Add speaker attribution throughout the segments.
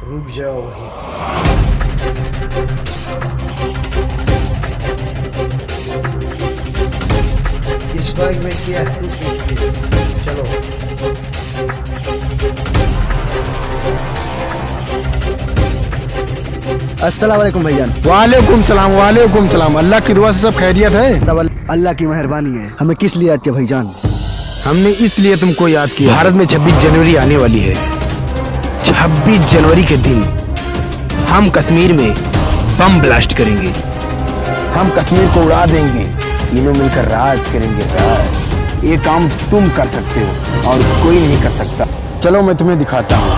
Speaker 1: रुक जाओ वहीं। इस बाइक में क्या है इसमें चलो।
Speaker 2: अस्सलाम वालेकुम भाईजान।
Speaker 3: वालेकुम सलाम। अल्लाह की दुआ से सब खैरियत है।
Speaker 2: सब अल्लाह की मेहरबानी है। हमें किस लिए याद किया भाईजान?
Speaker 3: हमने इसलिए तुमको याद किया, भारत में 26 जनवरी आने वाली है। 26 जनवरी के दिन हम कश्मीर में बम ब्लास्ट करेंगे। हम कश्मीर को उड़ा देंगे। तीनों मिलकर राज करेंगे, राज। ये काम तुम कर सकते हो और कोई नहीं कर सकता। चलो मैं तुम्हें दिखाता हूँ।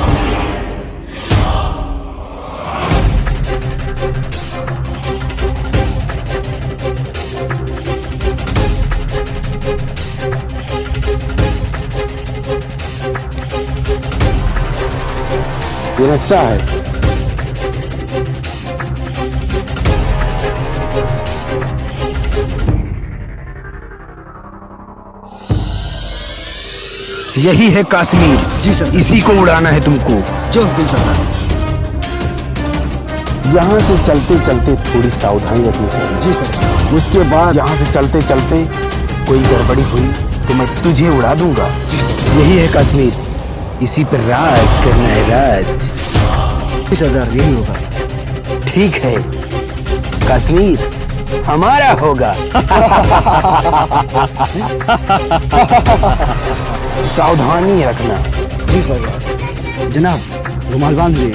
Speaker 3: ये नक्शा है। यही है कश्मीर।
Speaker 2: जी सर।
Speaker 3: इसी को उड़ाना है तुमको।
Speaker 2: जो हुकुम सरदार।
Speaker 3: यहाँ से चलते चलते थोड़ी सावधानी रखनी चाहिए।
Speaker 2: जी सर।
Speaker 3: उसके बाद यहाँ से चलते चलते कोई गड़बड़ी हुई तो मैं तुझे उड़ा दूंगा। यही है कश्मीर। इसी पर राज करना है, राज।
Speaker 2: जी सरदार, यही होगा।
Speaker 3: ठीक है, कश्मीर हमारा होगा। सावधानी रखना।
Speaker 2: जी सरदार। जनाब, रुमाल बांध लिए।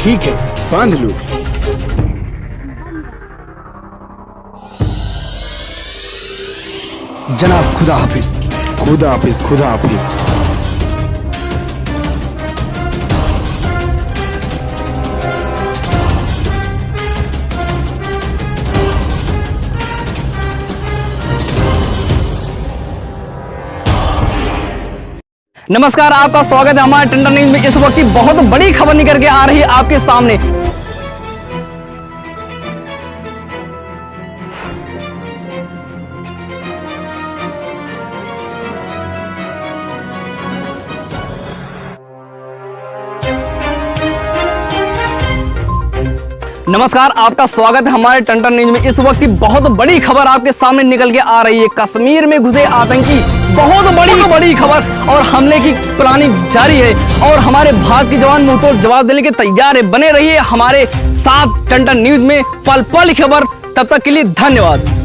Speaker 3: ठीक है, बांध लो।
Speaker 2: जनाब, खुदा हाफिज।
Speaker 3: खुदा हाफिज, खुदा हाफिज।
Speaker 4: नमस्कार, आपका स्वागत है हमारे टंडन न्यूज में। इस वक्त की बहुत बड़ी खबर निकल के आ रही है आपके सामने। नमस्कार, आपका स्वागत है हमारे टंडन न्यूज में। इस वक्त की बहुत बड़ी खबर आपके सामने निकल के आ रही है। कश्मीर में घुसे आतंकी, बहुत बड़ी खबर और हमले की प्लानिंग जारी है और हमारे भारत के जवान मुंहतोड़ जवाब देने के तैयार है। बने रहिए हमारे साथ टंडन न्यूज में, पल पल खबर। तब तक के लिए धन्यवाद।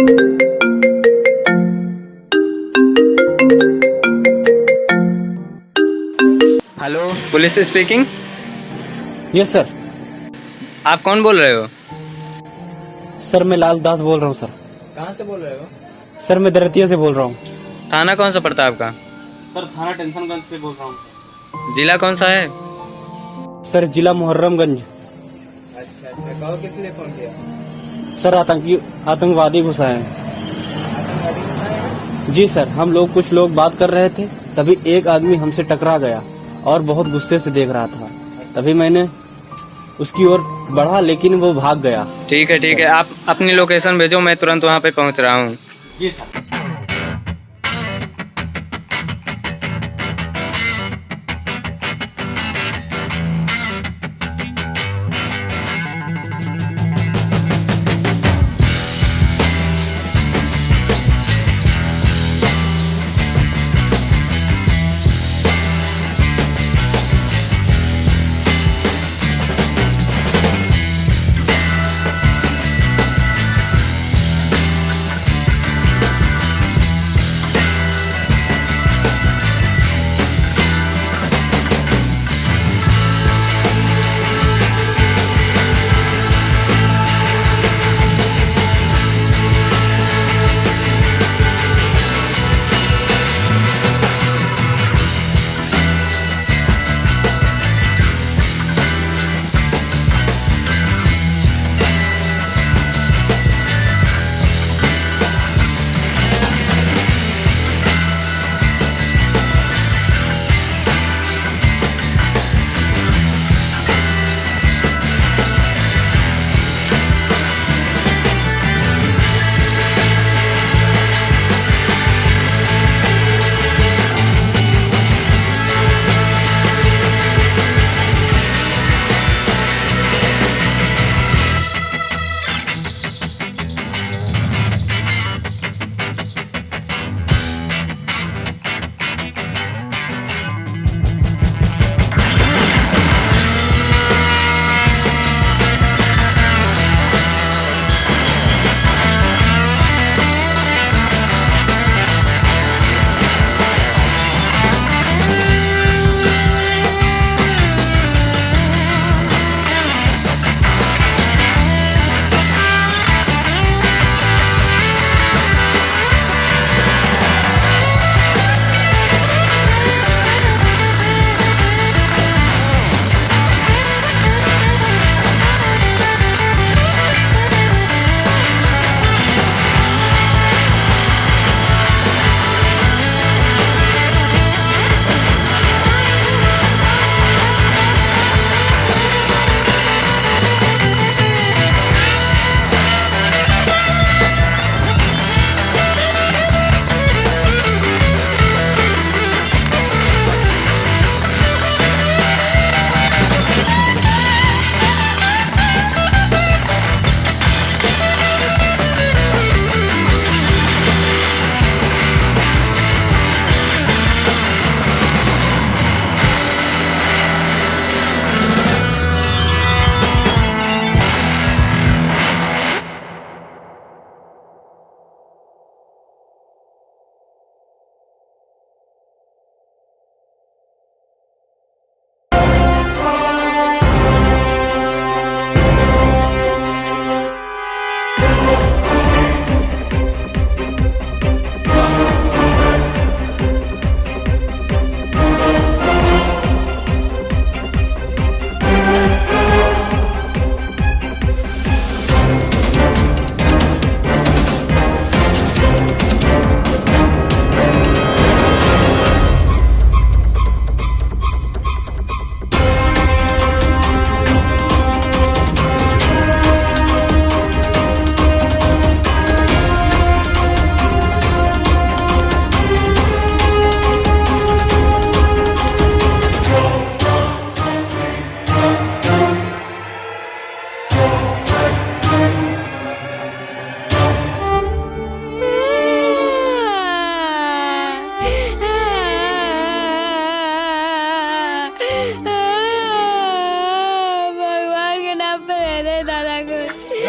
Speaker 3: Hello.
Speaker 5: Police speaking.
Speaker 6: Yes sir.
Speaker 5: आप कौन बोल रहे हो?
Speaker 6: सर मैं लाल दास बोल रहा हूँ सर।
Speaker 5: कहाँ से बोल रहे हो?
Speaker 6: सर मैं दरतिया से बोल रहा हूँ।
Speaker 5: थाना कौन सा पड़ता है आपका?
Speaker 6: सर थाना टेंशनगंज से बोल रहा हूँ।
Speaker 5: जिला कौन सा है?
Speaker 6: सर जिला मुहर्रमगंज।
Speaker 5: अच्छा अच्छा, और किस लिए फोन किया?
Speaker 6: सर आतंकवादी घुसा है। जी सर, हम लोग कुछ लोग बात कर रहे थे, तभी एक आदमी हमसे टकरा गया और बहुत गुस्से से देख रहा था। तभी मैंने उसकी ओर बढ़ा, लेकिन वो भाग गया।
Speaker 5: ठीक है, आप अपनी लोकेशन भेजो, मैं तुरंत वहाँ पे पहुँच रहा हूँ।
Speaker 6: जी सर।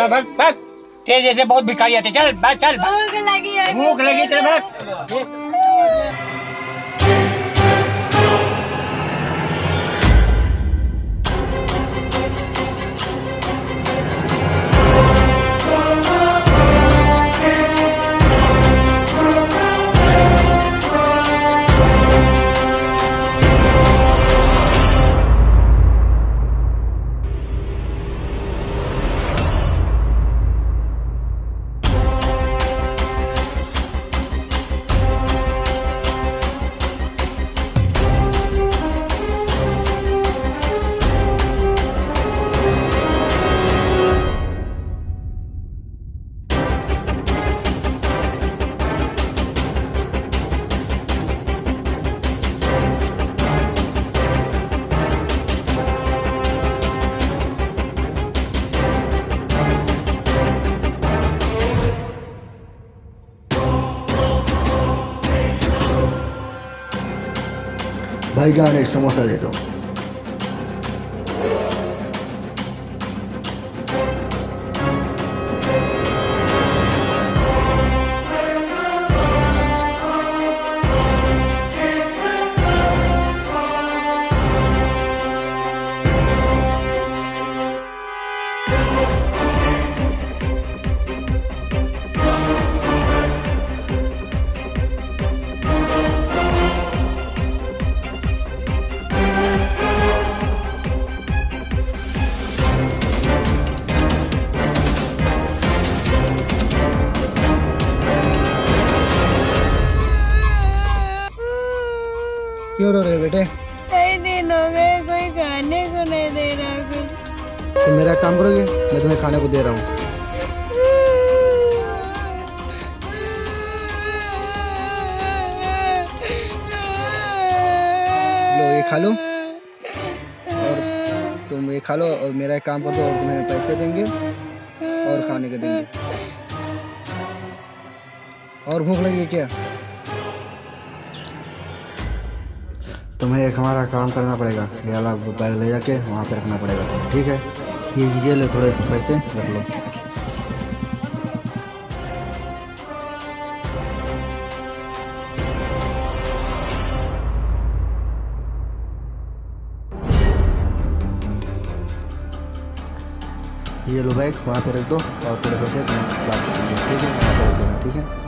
Speaker 6: भाग भाग।
Speaker 7: तेरे जैसे बहुत भिखारी आते। चल भाग, चल भूख लगी तेरे भाग।
Speaker 2: भाईजान एक समोसा दे दो। क्यों रो रहे हो बेटे?
Speaker 8: कई दिन हो गए कोई खाने को नहीं दे रहा कुछ।
Speaker 2: तुम मेरा काम करोगे, मैं तुम्हें खाने को दे रहा हूँ। लो ये खा लो, और तुम ये खा लो और मेरा एक काम कर दो और तुम्हें पैसे देंगे और खाने के देंगे। और भूख लगी है क्या? तुम्हें एक हमारा काम करना पड़ेगा, ये वाला बैग ले जाके वहाँ पे रखना पड़ेगा, ठीक है? ये लो थोड़े पैसे रख लो। ये लो बैग वहाँ पे रख दो और थोड़े पैसे तुम बात करेंगे, ठीक है? वहाँ पे रख देना, ठीक है?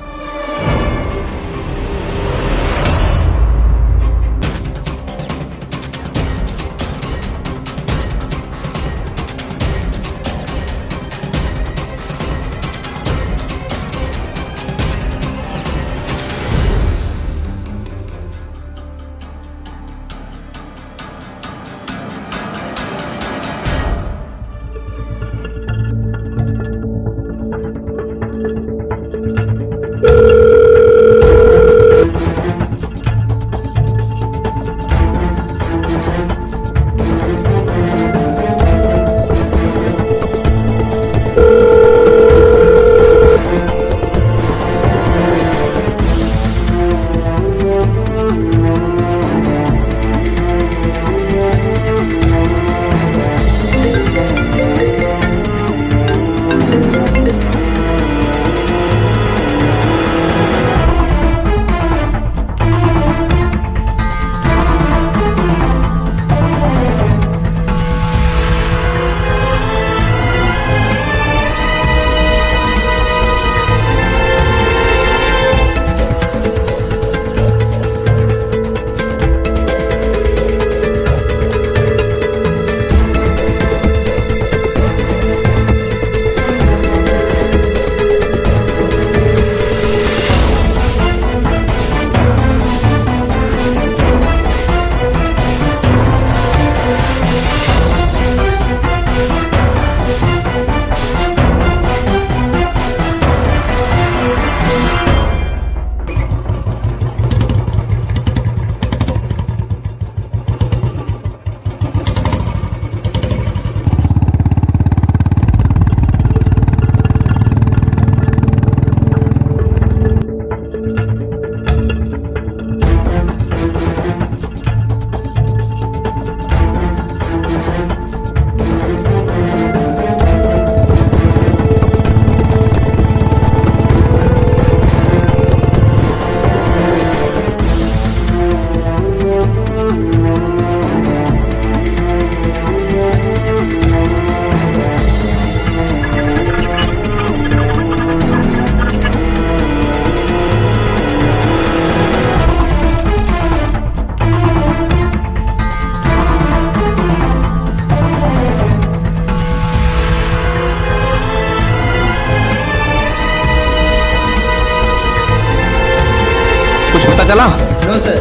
Speaker 4: चला?
Speaker 6: No sir.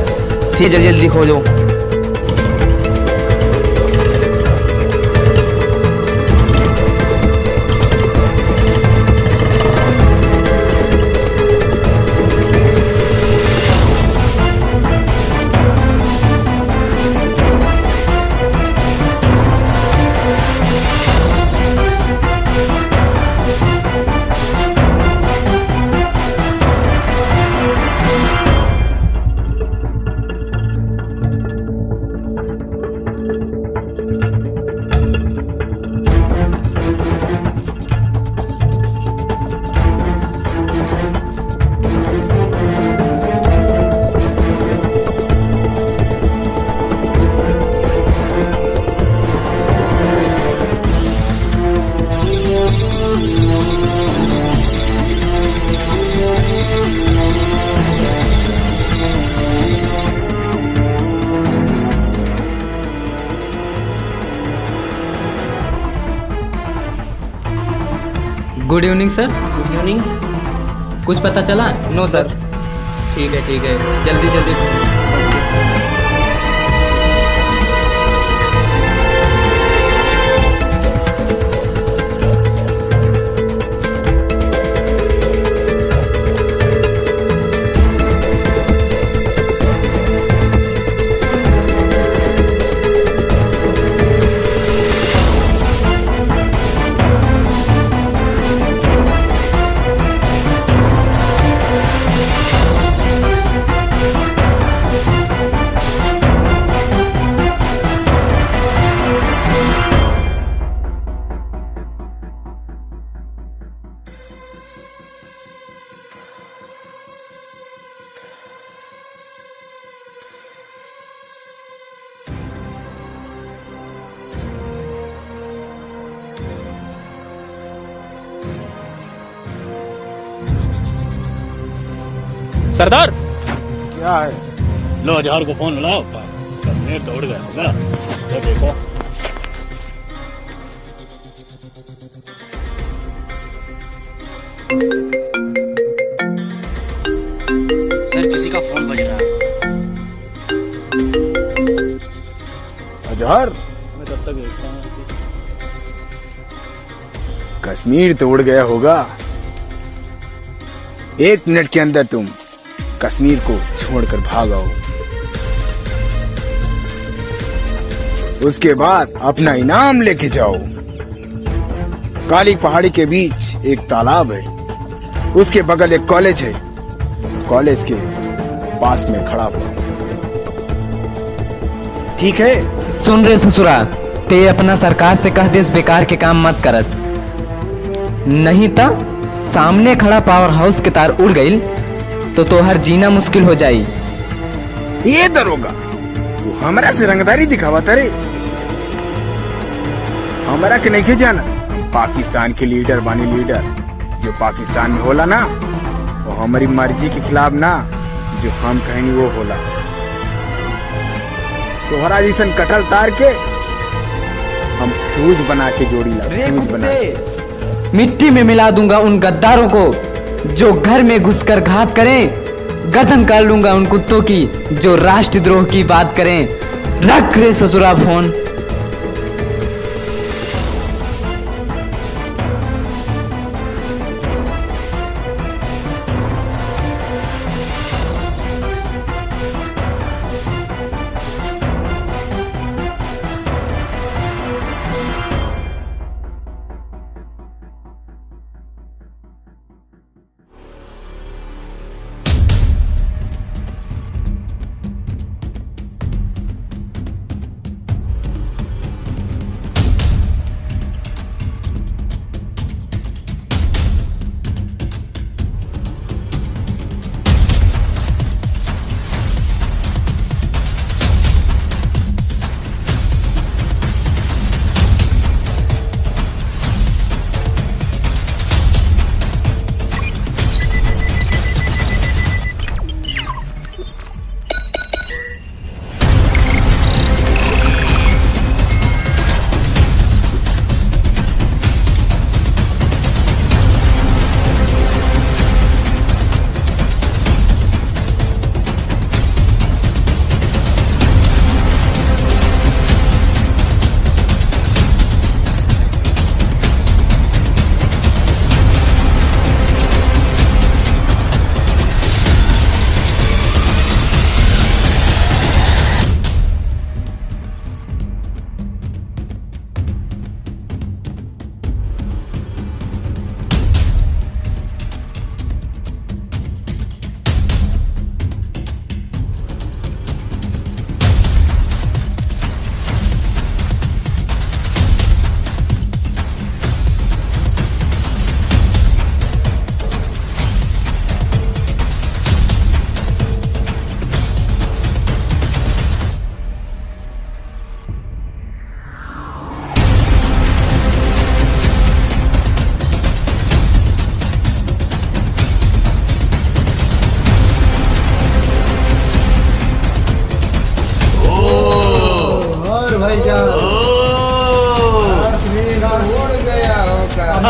Speaker 4: ठीक, जल्दी जल्दी खोजो।
Speaker 5: Good evening sir.
Speaker 6: Good evening.
Speaker 5: कुछ पता चला?
Speaker 4: No sir.
Speaker 5: ठीक है, जल्दी जल्दी।
Speaker 6: सरदार,
Speaker 2: क्या है?
Speaker 7: लो जहर को फोन मिलाओ। कश्मीर दौड़ गया होगा, ये देखो।
Speaker 1: सर किसी का फोन बज रहा है।
Speaker 2: अजहर,
Speaker 7: मैं तब तक देखता हूँ।
Speaker 3: कश्मीर तो उड़ गया होगा। 1 मिनट के अंदर तुम कश्मीर को छोड़कर भाग आओ। उसके बाद अपना इनाम लेके जाओ। काली पहाड़ी के बीच एक तालाब है, उसके बगल एक कॉलेज है। कॉलेज के पास में खड़ा हुआ, ठीक है?
Speaker 4: सुन रे ससुरा, ते अपना सरकार से कह देस बेकार के काम मत करस, नहीं तो सामने खड़ा पावर हाउस के तार उड़ गई तो तोहर जीना मुश्किल हो जाई।
Speaker 3: ये दरोगा तू हमरा से रंगदारी दिखावा तारे। हमरा के नहीं जाना, पाकिस्तान के लीडर बानी। लीडर जो पाकिस्तान में होला ना, वो हमारी मर्जी के खिलाफ ना, जो हम कहेंगे वो होला। तोहरा जैसन कटल तार के हम फ्यूज बना के जोड़ी ला, फ्यूज बना के।
Speaker 4: मिट्टी में मिला दूंगा उन गद्दारों को जो घर में घुसकर घात करें। गर्दन काट लूंगा उन कुत्तों की जो राष्ट्रद्रोह की बात करें। रख रे ससुरा फोन।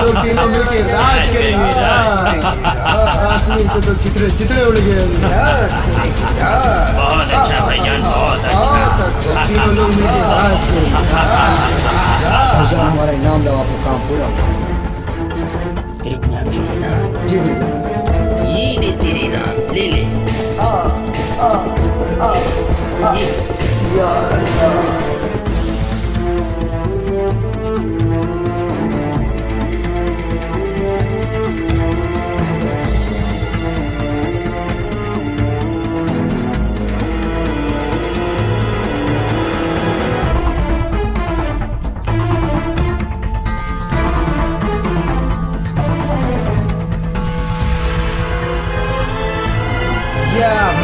Speaker 1: लोग तीनों मिलके राज करेंगे कश्मीर को तो चित्रे चित्रे उड़ गए
Speaker 7: बहुत अच्छा भाईजान, बहुत अच्छा।
Speaker 1: तीनों लोग मिलके राज करेंगे। हमारा इनाम दो, आपको काम पूरा होगा।
Speaker 7: एक नाम लिखना।
Speaker 1: जी भैया।
Speaker 7: ये ले तेरी नाम, ले ले।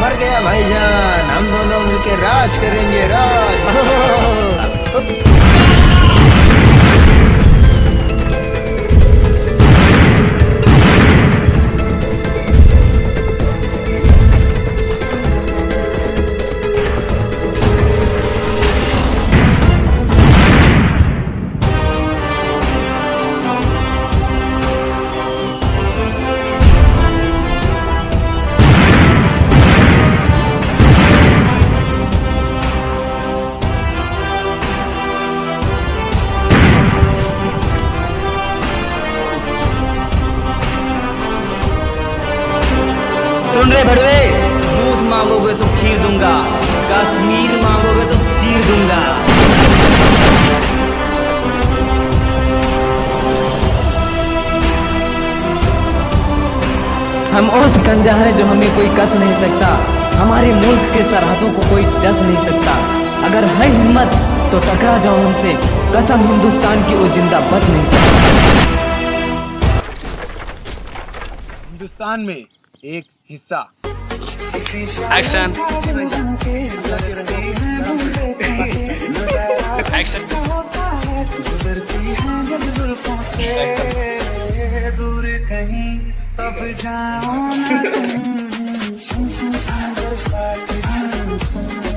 Speaker 1: मर गया भाईजान, हम दोनों मिलके राज करेंगे राज।
Speaker 6: सुन रहे भड़वे, दूध मांगोगे तो खीर दूंगा, कश्मीर मांगोगे तो चीर दूंगा। हम वो शिकंजा हैं जो हमें कोई कस नहीं सकता, हमारे मुल्क के सरहदों को कोई डस नहीं सकता। अगर है हिम्मत तो टकरा जाओ हमसे, कसम हिंदुस्तान की वो जिंदा बच नहीं सकता।
Speaker 3: हिंदुस्तान में एक हिस्सा।
Speaker 5: एक्शन। एक्शन।
Speaker 9: दूर कहीं अब जाओ ना तुम, सुन सुन सुन बरसात, सुन